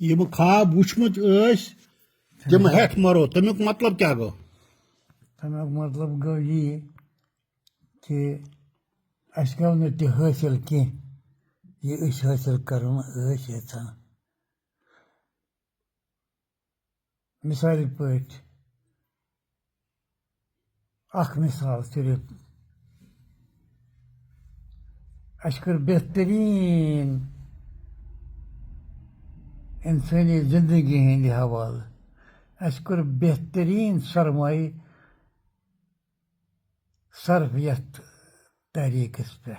यम ख्वाब वुचमुत तम हेठ मरो तमुक मतलब क्या गो तमुक मतलब गो ये कि अस गो न तह हासिल कह ये हासिल करन यचान मिसाल पट अख मिसाल सिर्फ अस कर बेहतरीन इंसानी जिंदगी हंद हवाल अस कर बेहतरीन सरमाई सर्फ यथ तहरीकस पे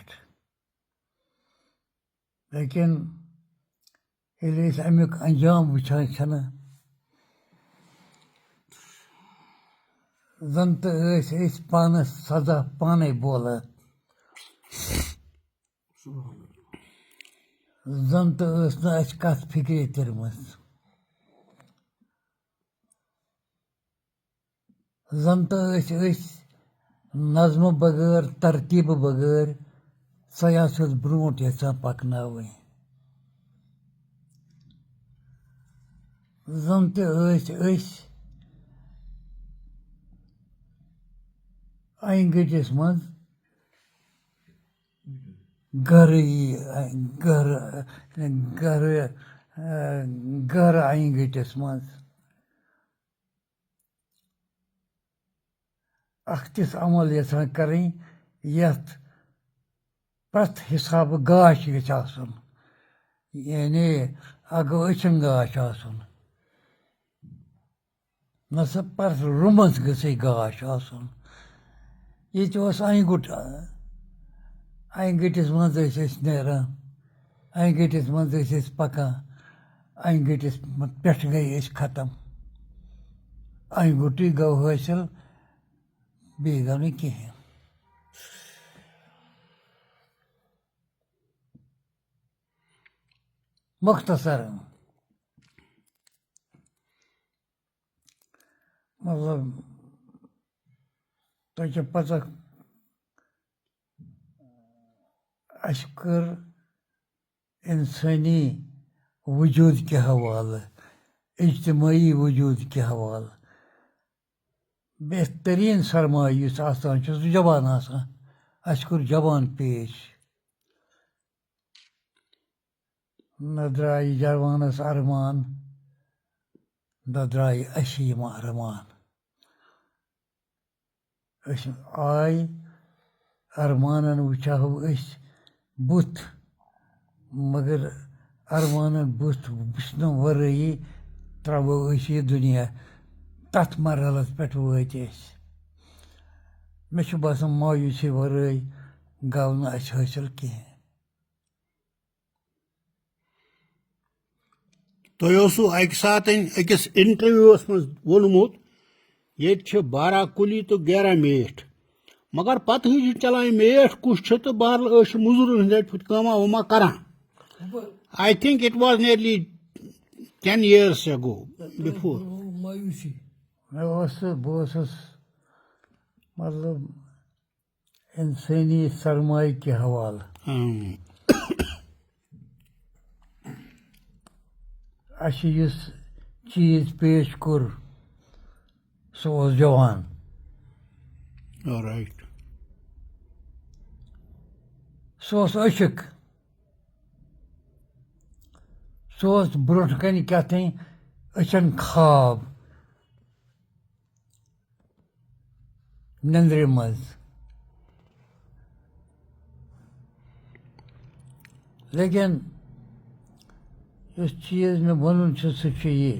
लेकिन ये अमुक अंजाम वुचान छना जन तो पानस सजा पाने बोला जन तो कत फिक्रे तरम जन तो नज़म बगैर तरतीब बगैर सियासत ब्रोट यचान पकनावनी जन तो आइन गटिस मज गर आइन गटिस मज अख्तिस अमल यचान करें यथ प्रत हिसाब गाश गछ आसन यानी अगो अचन गाश आसन न सा प्रत रुमस गछ गाश आसन ये आइन गटिस मज नेरान आइन गटिस मज पकान आइन गटिस पे गई खत्म आइन गुटी गो हासिल बे गो न कहें मुख्तसर मतलब तुझे पता अस कर इंसानी वजूद के हवाले इज्तमाई वजूद के हवाले बेहतरीन सरमाया आसान सह जबान आसान अस कोर जबान पेश न द्राय जवानस अरमान न द्राय अशीम अरमान आय अरमानन वुचाहो बुथ मगर अरमानन बुथ वुचन वरई त्रो ये दुनिया तथ मरहलस पे वत मे बासान मायूसी वरई गो न हासिल कहें तुसु अक सात अकिस इंटरव्यूस मज वोनमुत ये बाराकुली तो गैरा मेठ मगर पत चलान मेठ कुछ तो बहरल मुजुर कमा वमा करान I think it was nearly 10 years ago before बस मतलब इंसानी सरमाए के हवाले अस चीज पेश कोर सो जवान राइट सो अशक सो ब्रोट कन क्या अचन ख्वाब नंद्रे मज लेकिन इस चीज में वन सह ये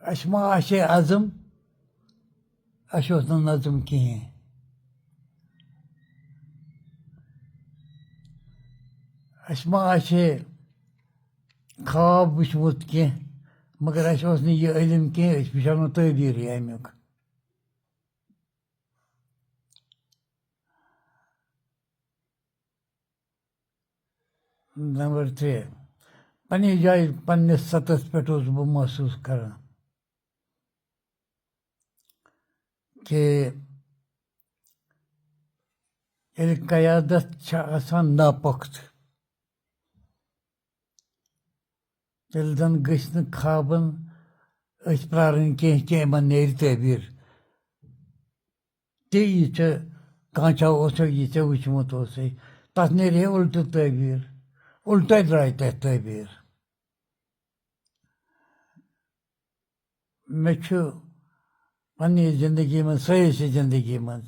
अस मा आशे अज़म अस नज़म कहें अस मा आशे ख्वाब वुचमुत कह मगर अस यह इलम कह वुचानो तबीर अमुक नंबर 3 पन्ने जाय पन्निस सतस पे बह महसूस करान कि यदि क़यादत नापुख्त तेल जन गछ न खाबन अस प्रारन के मन नेर तबीर ते ये कांचा ओस ये वुचमुत ओस तथ नेर उल्ट तबीर उल्टा द्राय तथ तबीर मे पन्नी जिंदगी में सयासी जिंदगी में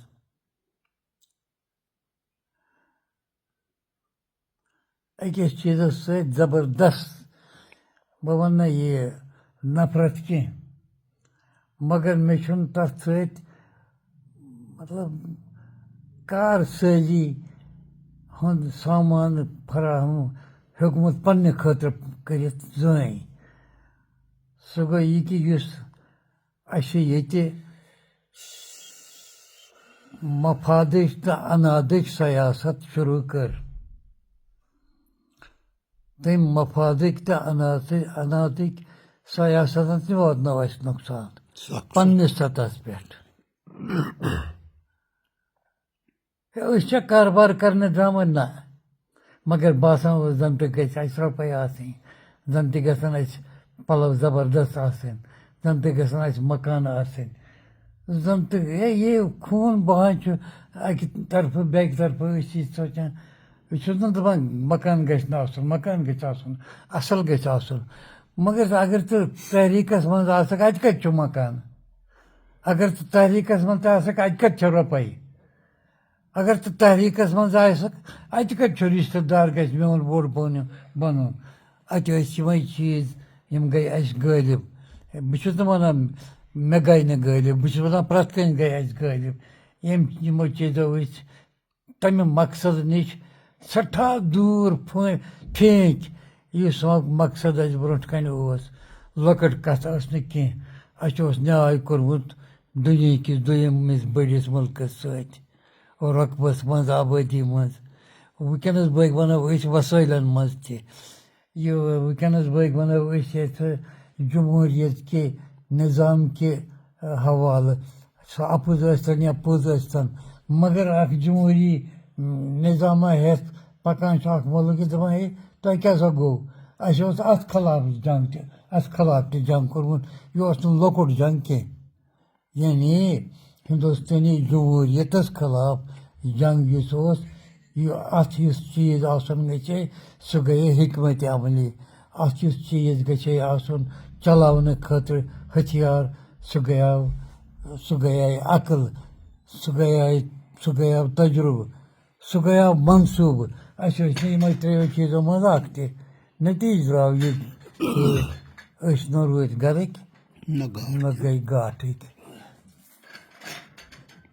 अकिस चीज सत जबरदस्त बह वन ये नफरत कह मगर मे तथ सत मतलब कार साजी हंद सामान फराहम हेकमुत पन्ने खतर करित जन सह गो यह कि ये मफादच तो अनादच सयासत शुरू कर तम मफादक तो अनादक सयासत वातनो नुकसान पन्निस सतहस पे कारोबार करने द्राम ना मगर बासान जन तो गस रुपये आसनी जन तो गसन पलव जबरदस्त आसन जन तो गसन मकान आसन जन तो ये खून बहान अकि तरफ बैक तरफ सोचान बह दपान मकान गस मकान गस असल गस मगर अगर तो तहरीकस मज कत मकान अगर तो तहरीकस मज कत रुपये अगर तो तहरीकस मज कत रिश्तेदार गस मोन बोड़ बन अतम चीज यम गई गालिब बहुत वन मे गई न गालिब बहुत वन प्रत कन गई गालिब यमो चीजों तमें मकसद नश सठा दूर फेंक इस मकसद ब्रो कन लकट कथ कह न्याय कोर्मुत दुनिया किस दोयमिस बड़िस मुल्कस सत रकबस मज आबादी मज वनस बग वनो वसैलन मज वनस बग वनो जमहूरियत के निज़ाम के हवाले सह अपुज या पोज मगर अख जमहूरी निज़ामा हेत पकान मुल्क दपान है तुह क्या गो अत खिलाफ जंग कोर्मुत यह लकुट जंग कह यानी हिंदुस्तानी जमहूरियतस खिलाफ जंग अत चीज गए सह गए हिकमत अमली अत चीज गए चलाने खतर हथियार सह गया अकल सह गया तजुर्बे सह गया मनसूब यमो त्रो चीजों मज नतीज द्राव ये न रूद गरक न गई घाटक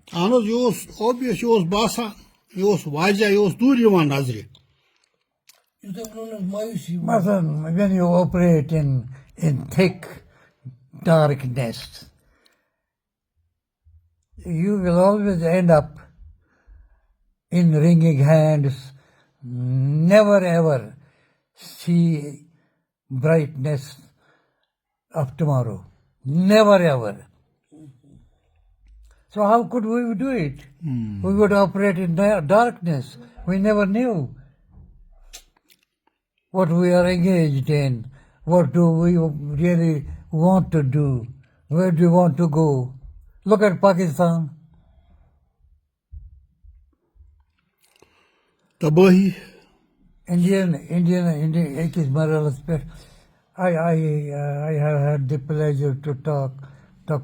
अहन यह ओबियस यह बासान यह वाजह यह दूर नजर Masan, when you operate in thick darkness, you will always end up in wringing hands, never ever see brightness of tomorrow. Never ever. So how could we do it? We would operate in darkness. We never knew what we are engaged in, what do we really want to do, where do we want to go. Look at Pakistan. Tabahi. Indian, Ekis Maralas. I have had the pleasure to talk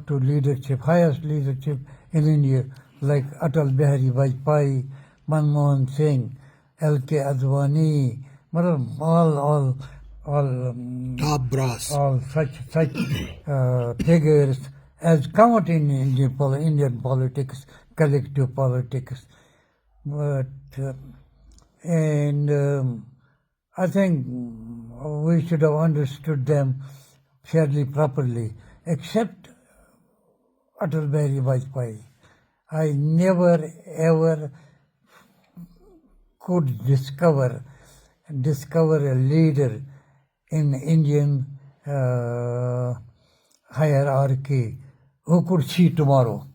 to leadership, highest leadership in India, like Atal Bihari Vajpayee, Manmohan Singh, L.K. Advani, all Top brass. all such figures as come out in Indian politics, collective politics. But I think we should have understood them fairly properly, except Atal Bihari Vajpayee. I never ever could discover a leader in Indian hierarchy who could see tomorrow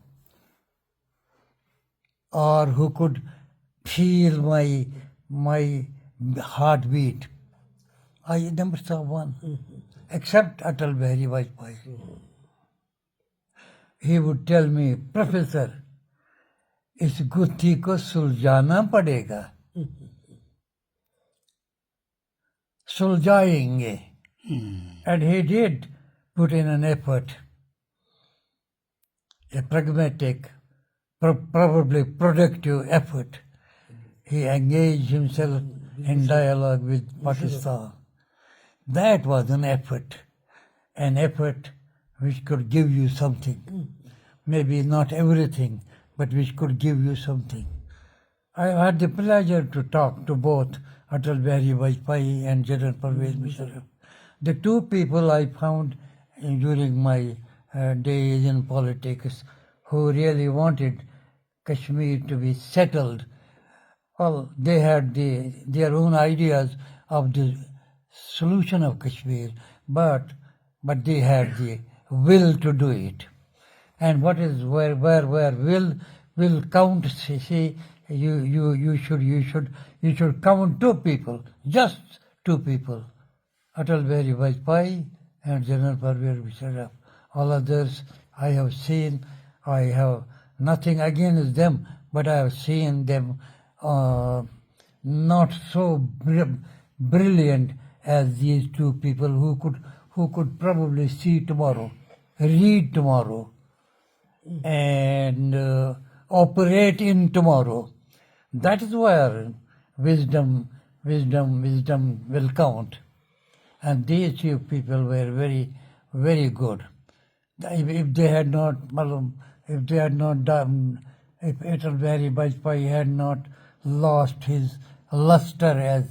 or who could feel my heartbeat I never saw one, except Atal Bihari Vajpayee. He would tell me, Professor, इस गुत्थी को सुलझाना पड़ेगा, सुलझाएंगे. And he did put in an effort, a pragmatic, probably productive effort. He engaged himself in dialogue with Pakistan. That was an effort which could give you something. Maybe not everything, but which could give you something. I had the pleasure to talk to both Atal Bihari Vajpayee and General Pervez Musharraf. The two people I found during my days in politics who really wanted Kashmir to be settled. Well, they had their own ideas of the solution of Kashmir, but they had the will to do it. And what is where will count? See, you should count two people, just two people, Atal Bihari Vajpayee and General Pervez Musharraf. All others I have seen. I have nothing against them, but I have seen them not so brilliant as these two people who could probably see tomorrow, read tomorrow, and operate in tomorrow. That is where wisdom will count. And these two people were very, very good. If they had not, if Atal Bihari Vajpayee had not lost his luster as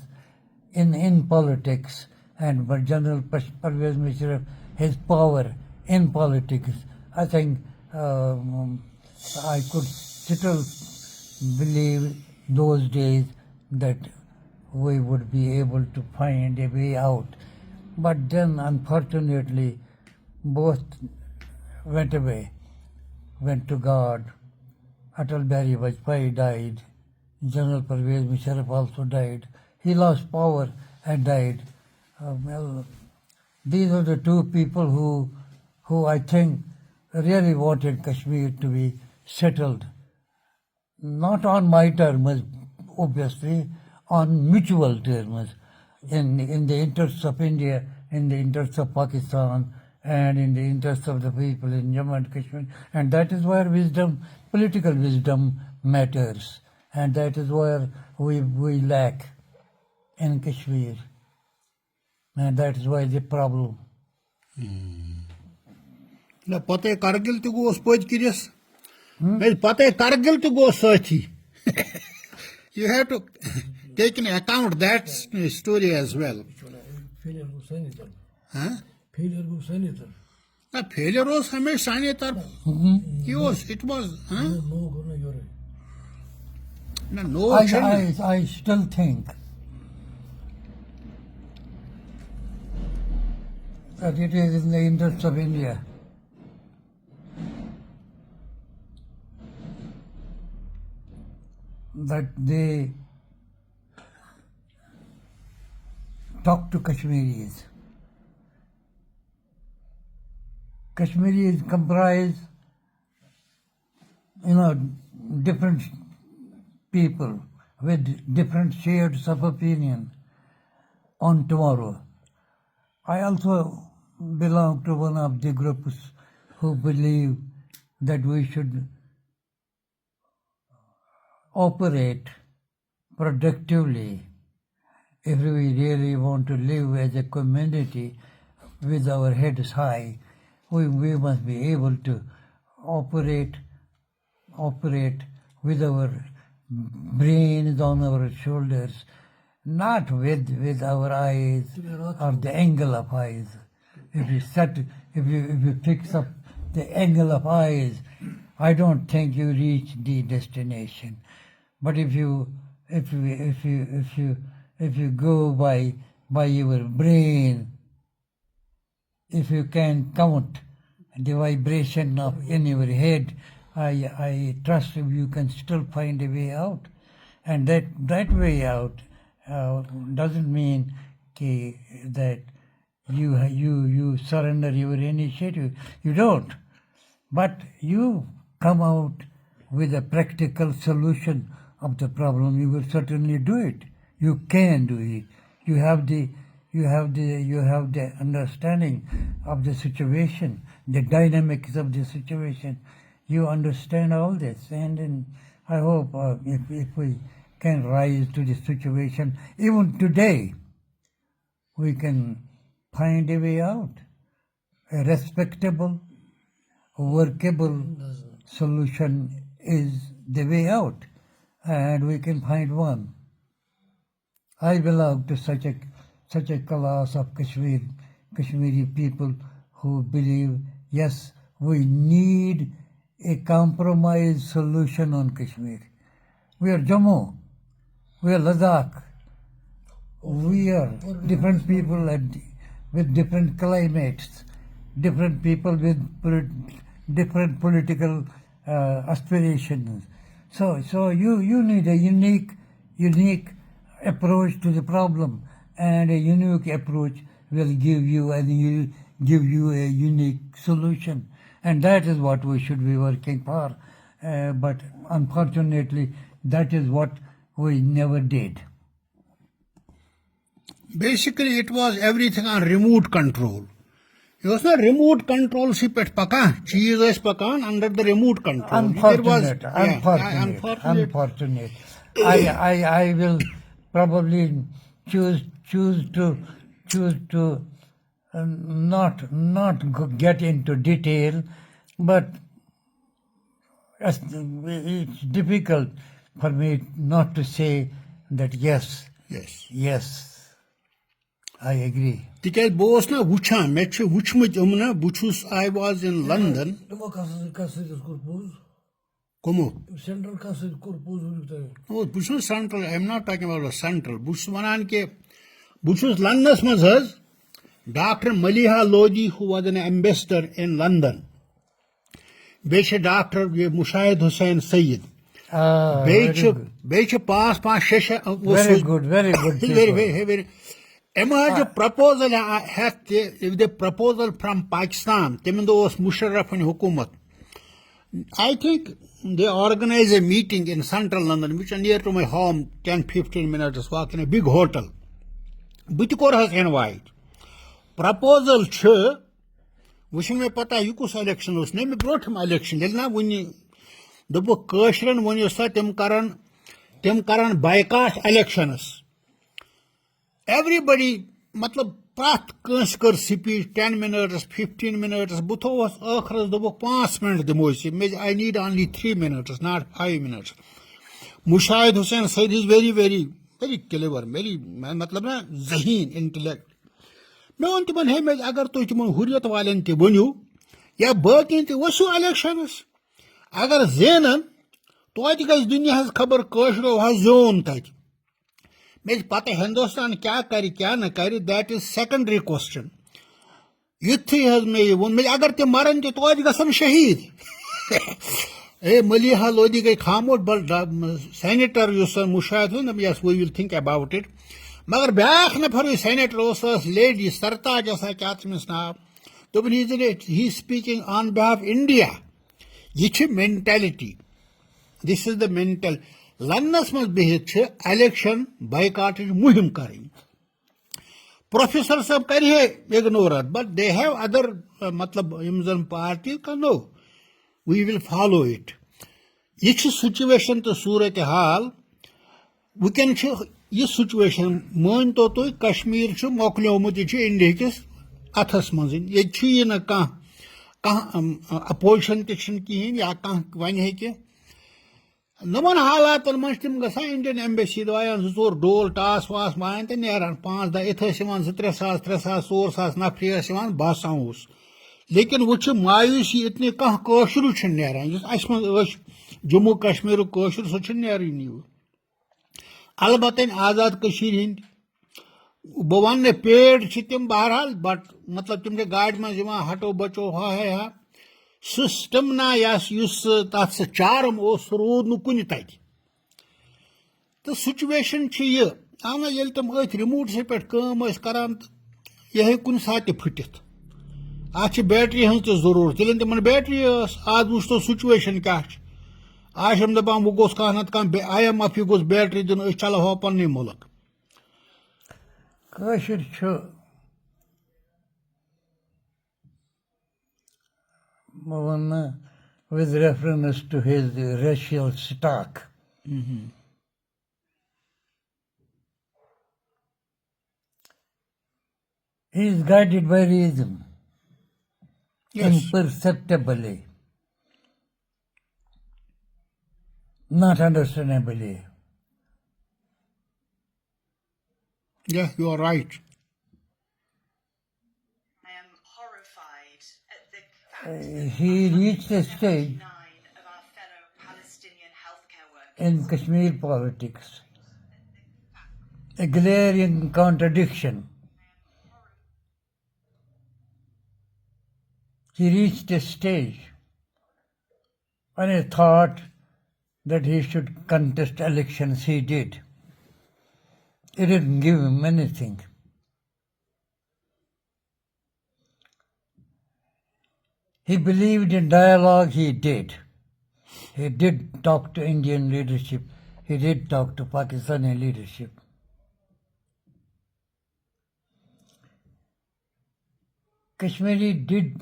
in politics, and but General Pervez Musharraf his power in politics, I think I could still believe those days that we would be able to find a way out. But then, unfortunately, both went away, went to God. Atal Bihari Vajpayee died. General Pervez Musharraf also died. He lost power and died. These are the two people who I think really wanted Kashmir to be settled. Not on my terms, obviously, on mutual terms, in the interests of India, in the interests of Pakistan, and in the interests of the people in Jammu and Kashmir. And that is where political wisdom matters. And that is where we lack in Kashmir. And that is why the problem. Na pate Kargil to go spoj kiris. Pate Kargil to go sathi. You have to take into account that story as well. Huh? Failure was हमें साने तरफ. It was. No. I still think that it is in the interest of India that they talk to Kashmiris. Kashmiris comprise, different people with different shades of opinion on tomorrow. I also belong to one of the groups who believe that we should operate productively if we really want to live as a community with our heads high. We must be able to operate with our brains on our shoulders, not with our eyes or the angle of eyes. If you fix up the angle of eyes, I don't think you reach the destination. But if you go by your brain, if you can count the vibration in your head, I trust you can still find a way out. And that way out doesn't mean that you surrender your initiative. You don't. But you come out with a practical solution of the problem. You will certainly do it. You can do it. You have the understanding of the situation, the dynamics of the situation. You understand all this, and then I hope if we can rise to the situation, even today, we can find a way out, a respectable, workable solution is the way out, and we can find one. I belong to such a class of Kashmiri people who believe, yes, we need a compromise solution on Kashmir. We are Jammu, we are Ladakh, we are different people with different climates, different people with different political aspirations. So you need a unique approach to the problem, and a unique approach will give you a unique solution, and that is what we should be working for. But unfortunately, that is what we never did. Basically, it was everything on remote control. It was not remote control. Si pet pakan, cheese is pakan under the remote control. Unfortunate. I will probably choose to not get into detail, but it's difficult for me not to say that yes, I agree. Because boss na wuchan, meche wuchmut umna buchus. I was in London. Como? Central Castle Corpus. Oh, buchus central. I'm not talking about central. Buchus manan ke buchus London mazhas. Dr. Maliha Lodi, who was an ambassador in London. Beche Dr. Mushahid Hussain Sayyid. Beche pass shesha. Very good. Very. Emerge a proposal had the proposal from Pakistan, Timidos Musharraf and Hukumat. I think they organized a meeting in central London, which is near to my home, 10-15 minutes walk, in a big hotel. Butikor has invited. Proposal che, wishing me pata yukus election was name brought him election. Lilna when the book Kashran when you saw Tim Karan boycott elections. Everybody, matlab, prat kanskar speech 10 minutes, 15 minutes, butho was akhras the book 5 minutes the most. I need only 3 minutes, not 5 minutes. Mushahid Hussain said he's very clever, very, matlab na, zaheen, intellect. मैं उन तिमन है मैं अगर तो तिमन हुरियत वालें ते बन्यो या बाकी ते वसु इलेक्शंस अगर जेनन तो आज गई दुनिया हस खबर कशरो हस जोन तक मैं पता हिंदुस्तान क्या करे क्या न करे दैट इज सेकेंडरी क्वेश्चन युथी हस मैं अगर ते मरन ते तो आज गसन शहीद ए मलिहा लोदी गई खामोश बल सेनेटर यूसन मुशाहिद हो न yes we will think about it मगर ब्याख नफर सेनेटर लेडी सरताज जैसा क्या नाम तो ही स्पीकिंग ऑन बिहाफ इंडिया यह mentality this is the mental लंदनस मज बिहित इलेक्शन बायकॉट मुहिम करें प्रोफेसर सब करे ignore but they have other मतलब यम पार्टी का no we will follow it यह सिचुएशन तो सूरत हाल वुकन यह सिचुएशन मान तो तुम कश्मीर मोकलोमुत यह इंडिया किस अथस मज ये ना कह अपोजिशन तहन या कह वन हे नमन हालात मज तम ग इंडियन एम्बेसी वायान 2 डोल टास वास वायन तो नान 5-10 इत 2-3 सास 4 सास नफरी बसान लेकिन वो मायूसी इतने कह कशर नान अस जम्मू कश्मीर कशर सह नानी अलबत् आजाद हंद बह वन पेड़ तम बहरहाल बट मतलब तम गाड़ मज हटो बचो हा है हा सिस्टम ना तथ चारम रूद नुन तक तो सिचुएशन यह आना ये तुम अथ रिमोट से पे कम करान यह कुन सात फुटित अत बैटरी हज जरूरत ये तिम बैटरी आज वुच तो सिचुएशन क्या आज दपान वो गोस कह नत IMF गोस बैटरी दिन चलो पन्ने मुल्क Kashir chu Mawana with reference to his racial stock. He is guided by reason, yes imperceptibly, not understandably. yeah you are right I am horrified at the fact He reached a stage 9 of our fellow Palestinian healthcare workers in Kashmir politics, a glaring contradiction. He reached a stage when he thought that he should contest elections. He did. It didn't give him anything. He believed in dialogue. He did. He did talk to Indian leadership. He did talk to Pakistani leadership. Kashmiri did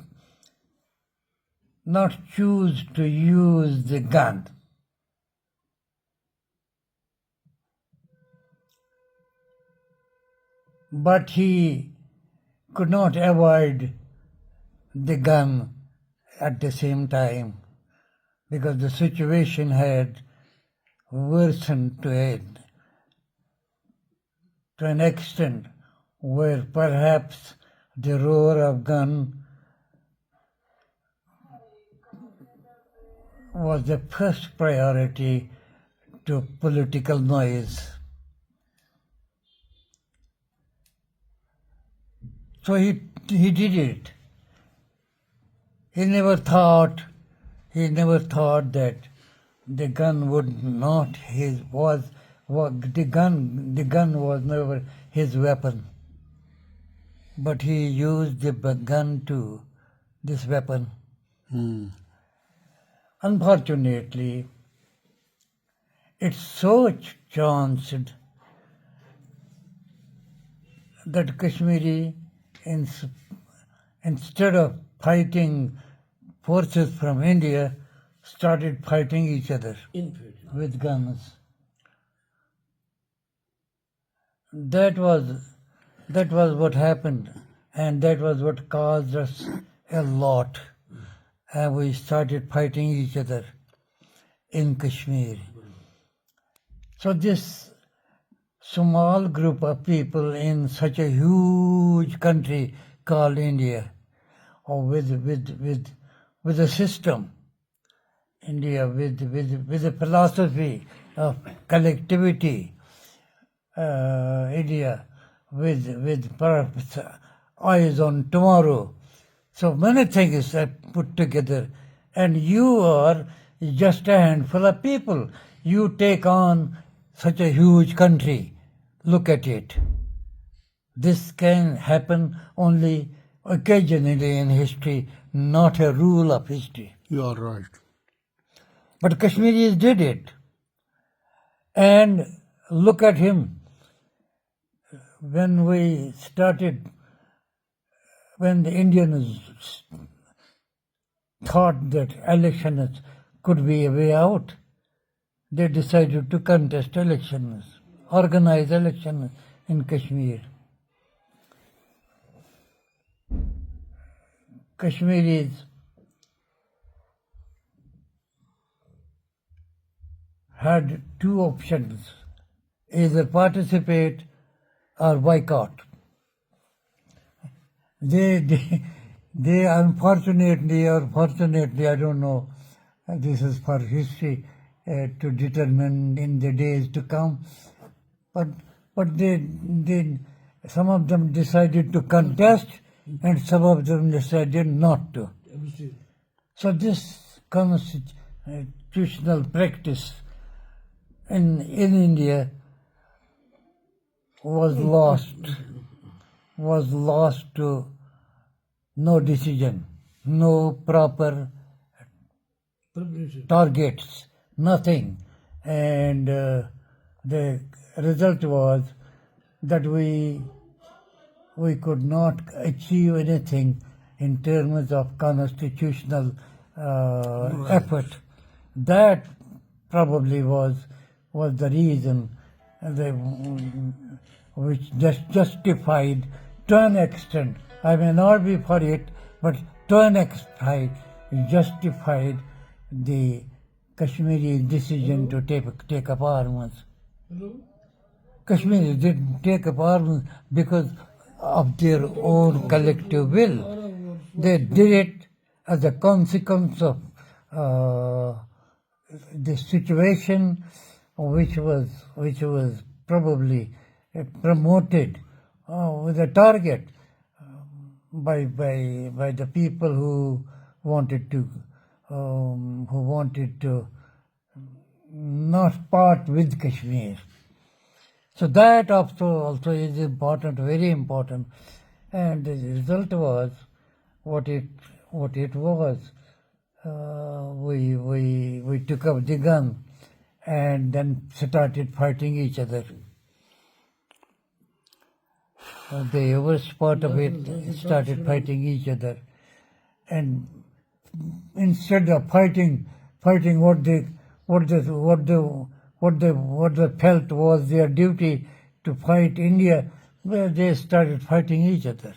not choose to use the gun. But he could not avoid the gun at the same time because the situation had worsened to an extent where perhaps the roar of gun was the first priority to political noise. So he did it. He never thought that the gun would not the gun was never his weapon. But he used the gun to this weapon. Unfortunately, it so chanced that Kashmiri, instead of fighting forces from India, started fighting each other with guns. That was what happened, and that was what caused us a lot. And we started fighting each other in Kashmir. So this small group of people in such a huge country called India, or with a system, India with a philosophy of collectivity, India with perhaps eyes on tomorrow. So many things are put together, and you are just a handful of people. You take on such a huge country. Look at it. This can happen only occasionally in history, not a rule of history. you are right But Kashmiris did it. And look at him. When the Indians thought that elections could be a way out, they decided to contest elections, organize elections in Kashmir. Kashmiris had two options, either participate or boycott. They unfortunately or fortunately, I don't know, this is for history to determine in the days to come, but some of them decided to contest and some of them decided not to. So this constitutional practice in India was lost to no decision, no proper Preparation. targets, nothing. And the result was that we could not achieve anything in terms of constitutional effort. That probably was the reason which just justified to an extent. I may not be for it, but to an extent justified the Kashmiri decision to take up arms. Hello? Kashmiris didn't take up arms because of their own collective will. They did it as a consequence of the situation which was probably promoted with a target by the people who wanted to not part with Kashmir. So that also is important, very important, and the result was what it was. We took up the gun and then started fighting each other. The worst part of it started fighting each other, and instead of fighting what they felt was their duty to fight India, well, they started fighting each other.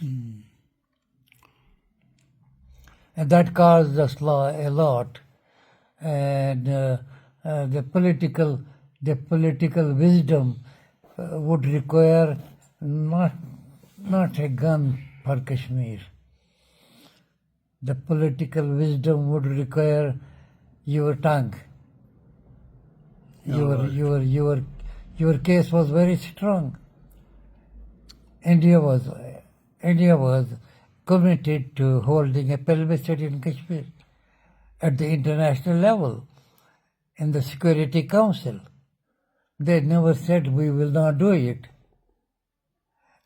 And that caused us a lot. And the political wisdom would require not a gun for Kashmir. The political wisdom would require your tongue. Your case was very strong. India was committed to holding a plebiscite in Kashmir at the international level in the Security Council. They never said we will not do it.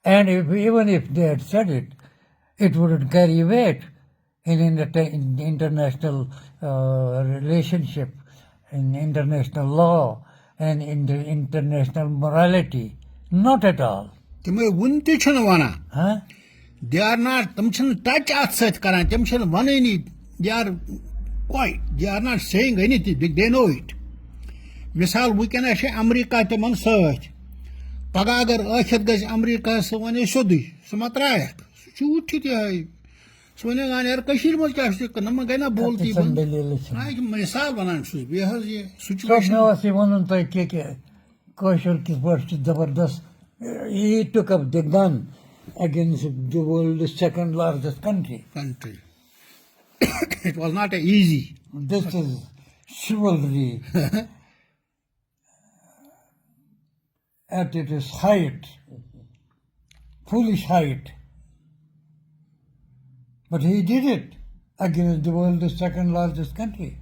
And even if they had said it, it wouldn't carry weight in international relationship, in international law, and in the international morality. Not at all. Timay wunti chana wana. Huh? They are not, them chana touch at set karan, them chana wana any, they are quiet. They are not saying anything, they know it. Misal, we can say America te man search. Paga agar akhir gaj America se wane shodi, sumatrayak. Chuti te hai. Swane gan yar Kashmir mos kya shte kanam gana bolti ban. Ay misal banan shu behaz ye situation. He took up the gun against the world's second largest country. It was not easy. This is chivalry at its height, foolish height. But he did it against the world's second largest country.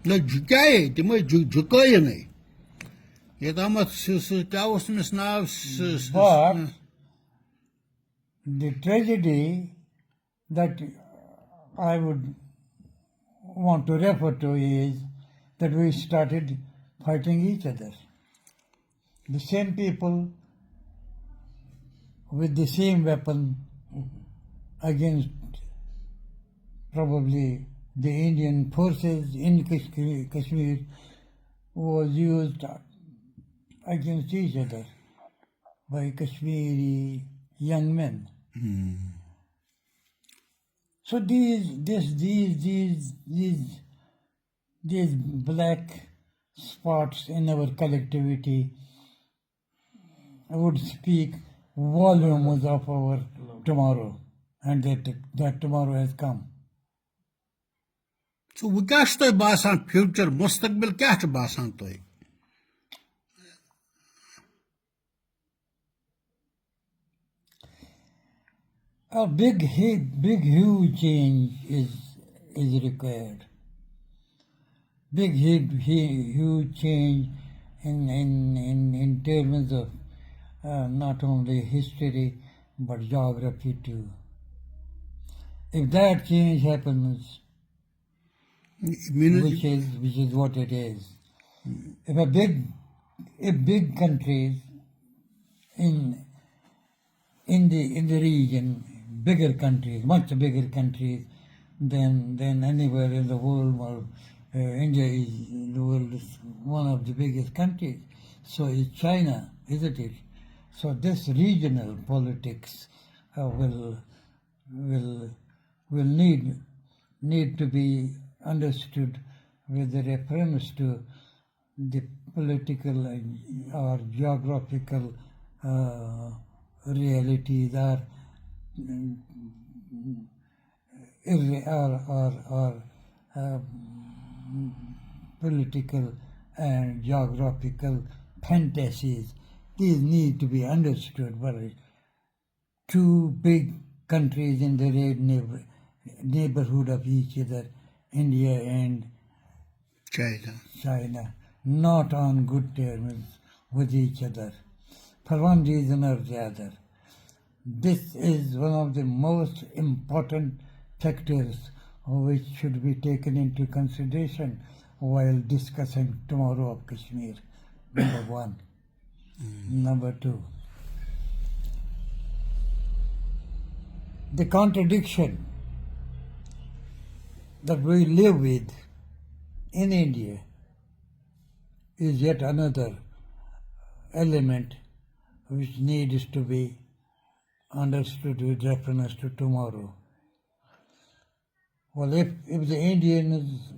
Le jukaye, timay jukaye nahi. Ye damat kya usme snav. But the tragedy that I would want to refer to is that we started fighting each other. The same people with the same weapon against probably the Indian forces in Kashmir was used against each other by Kashmiri young men. So these black spots in our collectivity would speak volumes of our tomorrow, and that tomorrow has come. So we kya to basan future mustaqbil kya to basan to. A big huge change is required. Big huge change in terms of not only history but geography too. If that change happens, which is what it is, if big countries in the region, bigger countries, much bigger countries than anywhere in the world, or India is the world's one of the biggest countries. So is China, isn't it? So this regional politics will need to be understood with the reference to the political or geographical realities or political and geographical fantasies. These need to be understood. But two big countries in the neighborhood of each other, India and China, not on good terms with each other, for one reason or the other. This is one of the most important factors which should be taken into consideration while discussing tomorrow of Kashmir, number one. Number two, the contradiction that we live with in India is yet another element which needs to be understood with reference to tomorrow. Well, if the Indians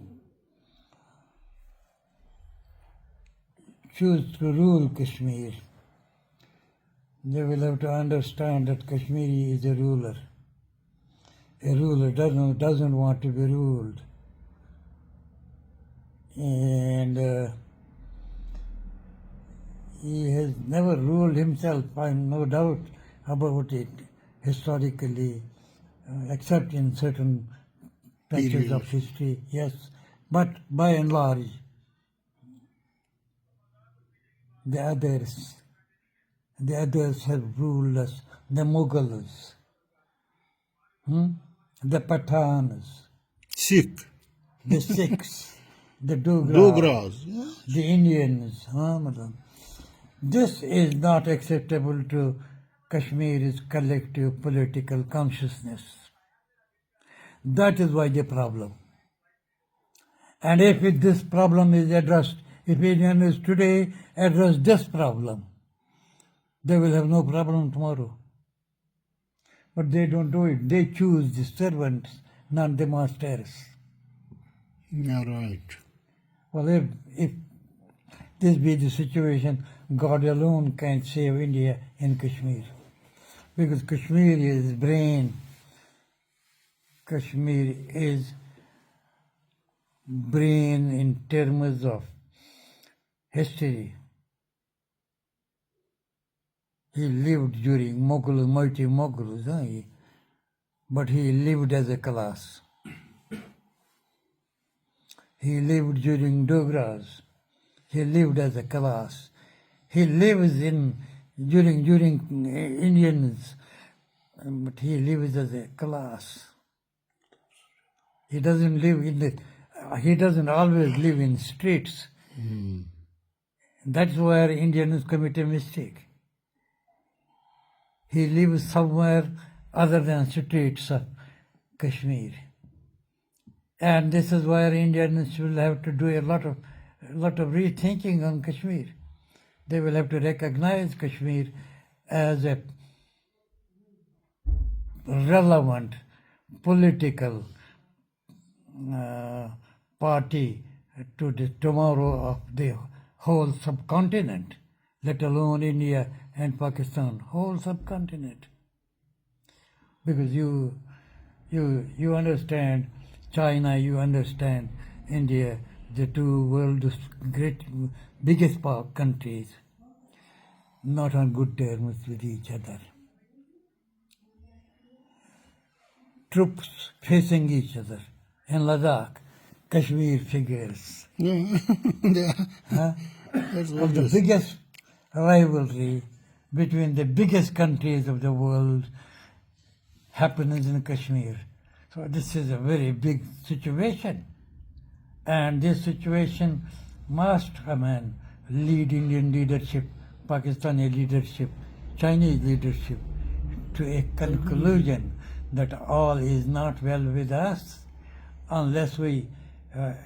choose to rule Kashmir, they will have to understand that Kashmiri is a ruler. A ruler doesn't want to be ruled. And he has never ruled himself, I have no doubt about it, historically, except in certain patches of history, yes. But by and large, the others have ruled us, the Mughals, the Pathans, the Sikhs, the Dogras, the Indians. This is not acceptable to Kashmir's collective political consciousness. That is why the problem. And if this problem is addressed, if Indians today address this problem, they will have no problem tomorrow. But they don't do it. They choose the servants, not the masters. Yeah, right. Well, if this be the situation, God alone can save India in Kashmir. Because Kashmir is brain. Kashmir is brain in terms of history. He lived during Mughals, mighty Mughals, but he lived as a class. He lived during Dogras. He lived as a class. He lives during Indians, but he lives as a class. He doesn't always live in streets. That's where Indians commit a mistake. He lives somewhere other than streets of Kashmir. And this is where Indians will have to do a lot of rethinking on Kashmir. They will have to recognize Kashmir as a relevant political party to the tomorrow of the whole subcontinent, let alone India and Pakistan, whole subcontinent. Because you understand China, you understand India, the two world's biggest countries, not on good terms with each other. Troops facing each other. In Ladakh, Kashmir figures. That's of the obvious. biggest rivalry between the biggest countries of the world happens in Kashmir. So this is a very big situation. And this situation must, lead Indian leadership, Pakistani leadership, Chinese leadership to a conclusion that all is not well with us unless we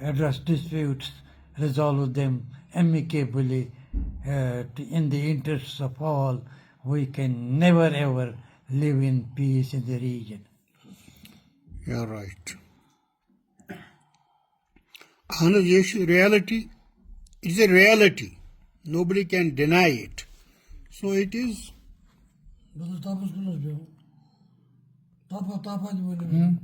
address disputes, resolve them amicably in the interests of all. We can never ever live in peace in the region. You're right. Reality is a reality. Nobody can deny it. So it is. Bu da tapus kunuz bir. Tapa tapa gibi.